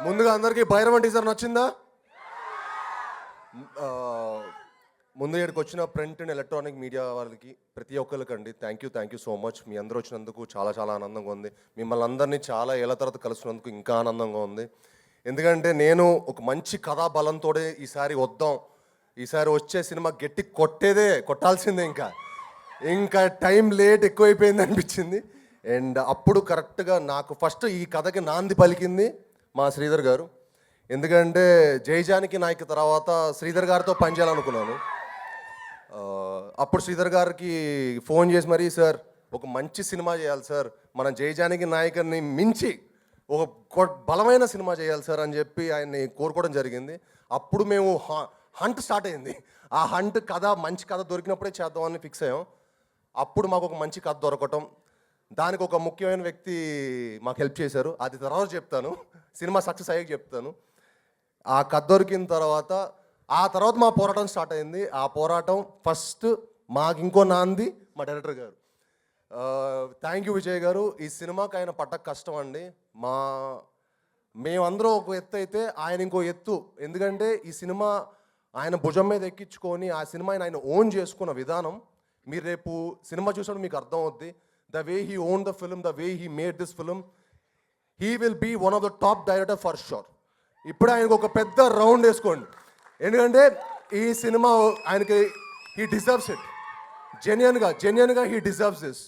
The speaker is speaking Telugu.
ముందుగా అందరికీ భైరవన్ టీజర్ నచ్చిందా? ముందు ఇక్కడికి వచ్చిన ప్రింట్ అండ్ ఎలక్ట్రానిక్ మీడియా వాళ్ళకి ప్రతి ఒక్కరికండి థ్యాంక్ యూ సో మచ్. మీ అందరూ వచ్చినందుకు చాలా చాలా ఆనందంగా ఉంది. మిమ్మల్ని అందరినీ చాలా ఏళ్ళ తర్వాత కలుసుకున్నందుకు ఇంకా ఆనందంగా ఉంది. ఎందుకంటే నేను ఒక మంచి కథా బలంతో ఈసారి వచ్చే సినిమా గట్టి కొట్టాల్సిందే. ఇంకా టైం లేట్ ఎక్కువైపోయింది అనిపించింది. అండ్ అప్పుడు కరెక్ట్గా నాకు ఫస్ట్ ఈ కథకి నాంది పలికింది మా శ్రీధర్ గారు. ఎందుకంటే జయజానికి నాయక్ తర్వాత శ్రీధర్ గారితో పనిచేయాలనుకున్నాను. అప్పుడు శ్రీధర్ గారికి ఫోన్ చేసి మరీ, సార్ ఒక మంచి సినిమా చేయాలి సార్, మనం జయజానికి నాయకుని మించి ఒక బలమైన సినిమా చేయాలి సార్ అని చెప్పి ఆయన్ని కోరుకోవడం జరిగింది. అప్పుడు మేము హంట్ స్టార్ట్ అయింది. ఆ హంట్ మంచి కథ దొరికినప్పుడే చేద్దామని ఫిక్స్ అయ్యాం. అప్పుడు మాకు ఒక మంచి కథ దొరకటం, దానికి ఒక ముఖ్యమైన వ్యక్తి మాకు హెల్ప్ చేశారు. అది తర్వాత చెప్తాను, సినిమా సక్సెస్ అయ్యాక చెప్తాను. ఆ కథ దొరికిన తర్వాత మా పోరాటం స్టార్ట్ అయింది. ఆ పోరాటం ఫస్ట్ మాకు ఇంకో నాంది మా డైరెక్టర్ గారు. థ్యాంక్ యూ విజయ్ గారు. ఈ సినిమాకి ఆయన పడ్డ కష్టం అండి. మేమందరం ఒక ఎత్తు అయితే ఆయన ఇంకో ఎత్తు. ఎందుకంటే ఈ సినిమా ఆయన భుజం మీద ఎక్కించుకొని ఆ సినిమాని ఆయన ఓన్ చేసుకున్న విధానం మీరు రేపు సినిమా చూసినప్పుడు మీకు అర్థం అవుద్ది. The way he own the film, the way he made this film, he will be one of the top director for sure. ఇప్పుడు ఆయనకు ఒక పెద్ద రౌండ్ వేసుకోండి. ఎందుకంటే ఈ సినిమా ఆయనకి హీ డిజర్వ్స్ ఇట్. జెన్యున్గా హీ డిజర్వ్స్ దిస్.